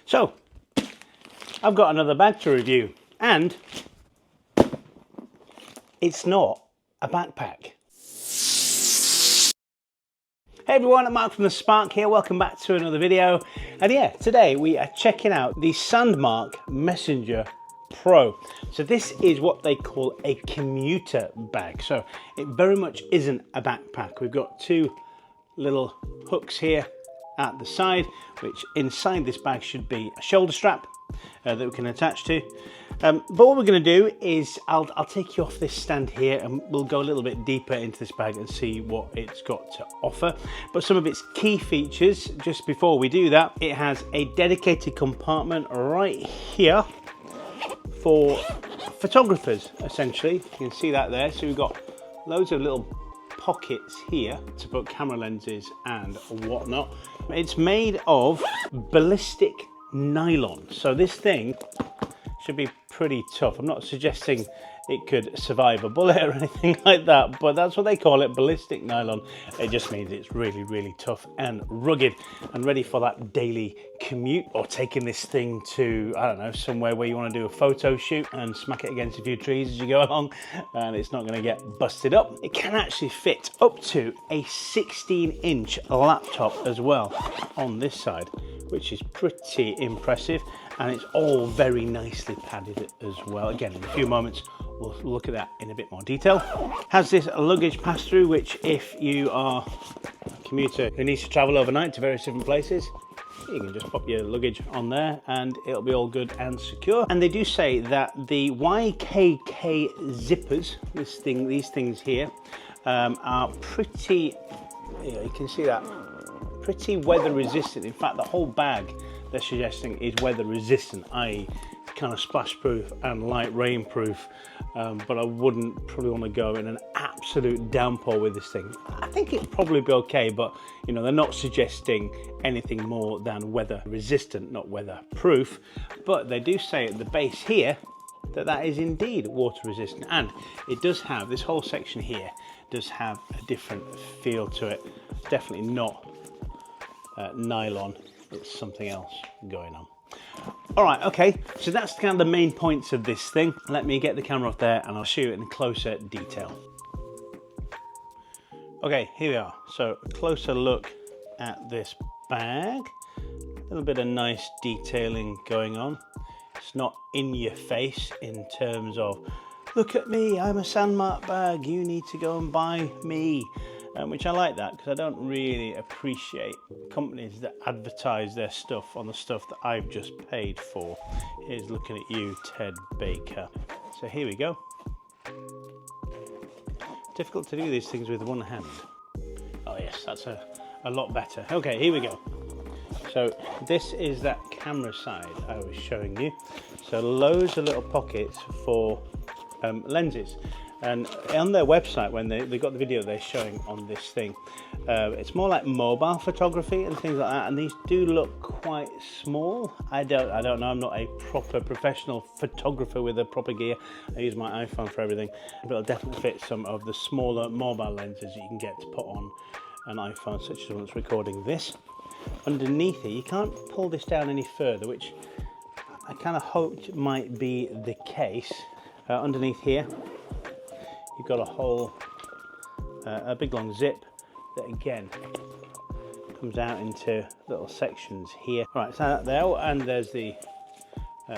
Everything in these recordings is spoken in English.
So, I've got another bag to review, and it's not a backpack. Hey everyone, I'm Mark from the Spark here. Welcome back to another video. And yeah, today we are checking out the Sandmarc Messenger Pro. So this is what they call a commuter bag. So it very much isn't a backpack. We've got two little hooks here at the side, which inside this bag should be a shoulder strap that we can attach to. But what we're going to do is I'll take you off this stand here and we'll go a little bit deeper into this bag and see what it's got to offer. But some of its key features, just before we do that, it has a dedicated compartment right here for photographers, essentially. You can see that there. So we've got loads of little pockets here to put camera lenses and whatnot. It's made of ballistic nylon. So this thing should be pretty tough. I'm not suggesting it could survive a bullet or anything like that, but that's what they call it, ballistic nylon. It just means it's really, really tough and rugged and ready for that daily commute, or taking this thing to, I don't know, somewhere where you want to do a photo shoot and smack it against a few trees as you go along, and it's not going to get busted up. It can actually fit up to a 16-inch laptop as well on this side, which is pretty impressive, and it's all very nicely padded as well. Again, in a few moments we'll look at that in a bit more detail. Has this luggage pass-through, which if you are a commuter who needs to travel overnight to various different places, you can just pop your luggage on there and it'll be all good and secure. And they do say that the YKK zippers, these things here, are pretty, you can see that, pretty weather resistant. In fact, the whole bag they're suggesting is weather resistant, i.e. kind of splash proof and light rain proof, but I wouldn't probably want to go in an absolute downpour with this thing. I think it'd probably be okay, but you know, they're not suggesting anything more than weather resistant, not weather proof. But they do say at the base here that is indeed water resistant, and it does have, this whole section here does have a different feel to it. Definitely not nylon, it's something else going on. All right, okay, so that's kind of the main points of this thing. Let me get the camera off there and I'll show you it in closer detail. Okay, here we are. So a closer look at this bag. A little bit of nice detailing going on. It's not in your face in terms of, look at me, I'm a Sandmarc bag, you need to go and buy me. Which I like that, because I don't really appreciate companies that advertise their stuff on the stuff that I've just paid for. Here's looking at you, Ted Baker. So here we go. Difficult to do these things with one hand. Oh yes, that's a lot better. Okay, here we go. So this is that camera side I was showing you. So loads of little pockets for lenses. And on their website, when they got the video they're showing on this thing, it's more like mobile photography and things like that, and these do look quite small. I don't know, I'm not a proper professional photographer with a proper gear. I use my iPhone for everything, but it'll definitely fit some of the smaller mobile lenses you can get to put on an iPhone, such as one that's recording this. Underneath here, you can't pull this down any further, which I kind of hoped might be the case. Underneath here, you've got a whole, a big long zip that again comes out into little sections here. Right, so that there, and there's the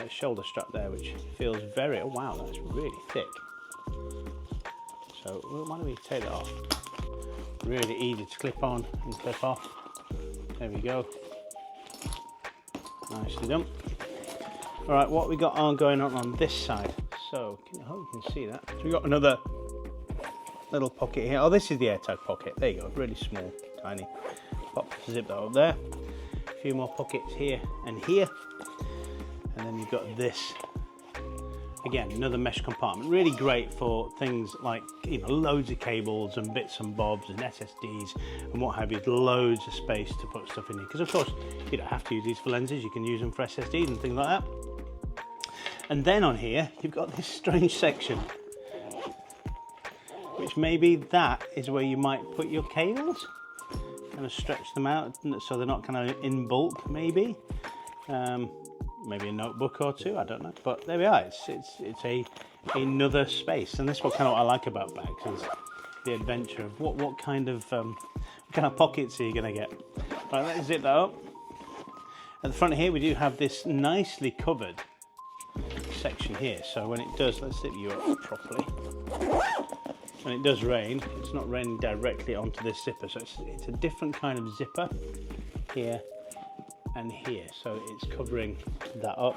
shoulder strap there, which feels very, oh wow, that's really thick. So why don't we take that off? Really easy to clip on and clip off. There we go. Nicely done. All right, what we got going on this side? So I hope you can see that. So we got another little pocket here. Oh, this is the AirTag pocket. There you go, really small, tiny. Pop, zip that up there. A few more pockets here and here. And then you've got this. Again, another mesh compartment. Really great for things like, you know, loads of cables and bits and bobs and SSDs and what have you. Loads of space to put stuff in here. Because of course, you don't have to use these for lenses. You can use them for SSDs and things like that. And then on here, you've got this strange section, which maybe that is where you might put your cables, kind of stretch them out so they're not kind of in bulk, maybe. maybe a notebook or two, I don't know. But there we are, it's another space. And this is what I like about bags, is the adventure of what kind of pockets are you gonna get. Right, let's zip that up. At the front here we do have this nicely covered section here, so when it does, let's zip you up properly. When it does rain, it's not raining directly onto this zipper, so it's a different kind of zipper here and here, so it's covering that up,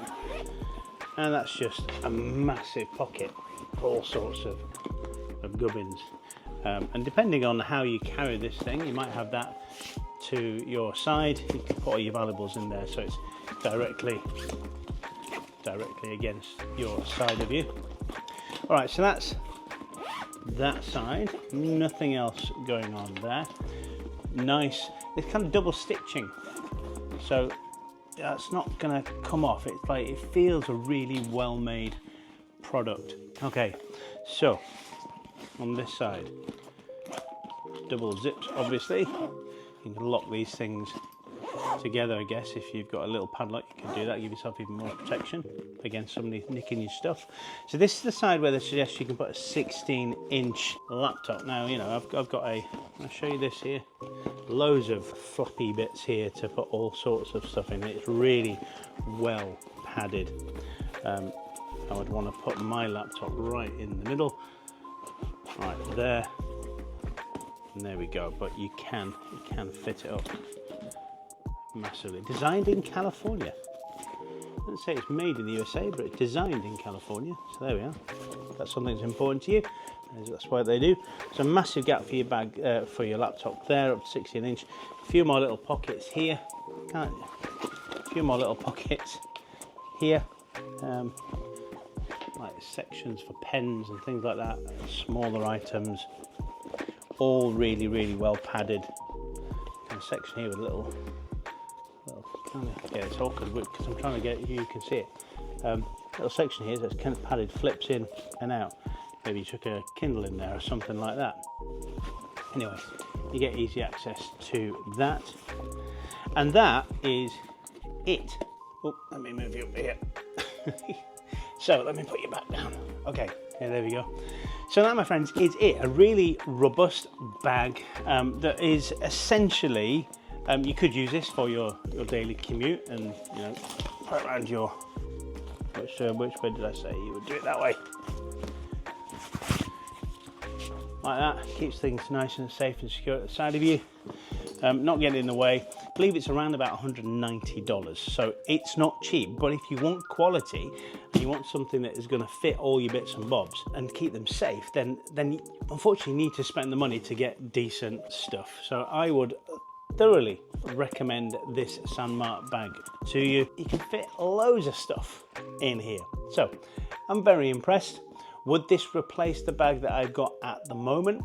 and that's just a massive pocket for all sorts of gubbins. And depending on how you carry this thing, you might have that to your side. You can put all your valuables in there, so it's directly against your side of you. All right, so that's that side. Nothing else going on there. Nice. It's kind of double stitching, so that's not gonna come off. It's like, it feels a really well-made product. Okay, so on this side, double zips, obviously. You can lock these things together, I guess. If you've got a little padlock, you can do that, give yourself even more protection against somebody nicking your stuff. So this is the side where they suggest you can put a 16-inch laptop. Now, you know, I've got I'll show you this here, loads of floppy bits here to put all sorts of stuff in. It's really well padded. I would want to put my laptop right in the middle, right there, and there we go. But you can fit it up massively. Designed in California. I don't say it's made in the USA, but it's designed in California. So there we are. That's something that's important to you. That's what they do. So a massive gap for your bag, for your laptop there, up to 16 inch. A few more little pockets here. A few more little pockets here. Like sections for pens and things like that. Smaller items. All really, really well padded. And a section here with a little kind of, yeah, it's awkward because I'm trying to get you can see it. Little section here that's kind of padded, flips in and out. Maybe you took a Kindle in there or something like that. Anyway, you get easy access to that, and that is it. Oh, let me move you up here. So let me put you back down. Okay, yeah, there we go. So that, my friends, is it. A really robust bag that is essentially, you could use this for your daily commute, and you know, put it around your, which way did I say you would do it? That way. Like that, keeps things nice and safe and secure at the side of you, not getting in the way. I believe it's around about $190, so it's not cheap. But if you want quality and you want something that is going to fit all your bits and bobs and keep them safe, then you unfortunately need to spend the money to get decent stuff. So I would thoroughly recommend this Sandmarc bag to you. You can fit loads of stuff in here, so I'm very impressed. Would this replace the bag that I've got at the moment?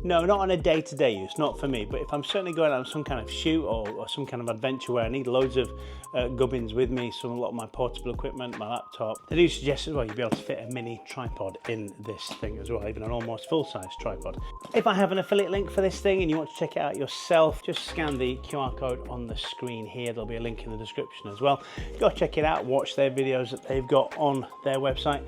No, not on a day-to-day use, not for me. But if I'm certainly going on some kind of shoot or some kind of adventure where I need loads of gubbins with me, a lot of my portable equipment, my laptop, they do suggest as well you'll be able to fit a mini tripod in this thing as well, even an almost full-size tripod. If I have an affiliate link for this thing and you want to check it out yourself, just scan the QR code on the screen here. There'll be a link in the description as well. Go check it out, watch their videos that they've got on their website,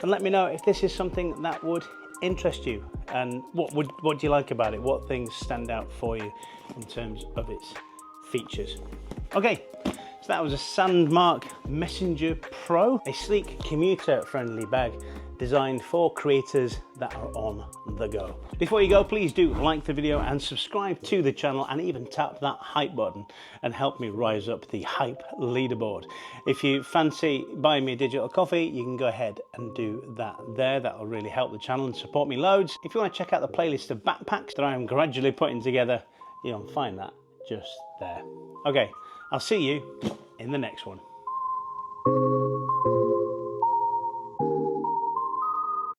and let me know if this is something that would interest you, and what do you like about it? What things stand out for you in terms of its features? Okay, so that was a Sandmarc Messenger Pro, a sleek commuter friendly bag designed for creators that are on the go. Before you go, please do like the video and subscribe to the channel, and even tap that hype button and help me rise up the hype leaderboard. If you fancy buying me a digital coffee, you can go ahead and do that there. That'll really help the channel and support me loads. If you want to check out the playlist of backpacks that I am gradually putting together, you'll find that just there. Okay, I'll see you in the next one.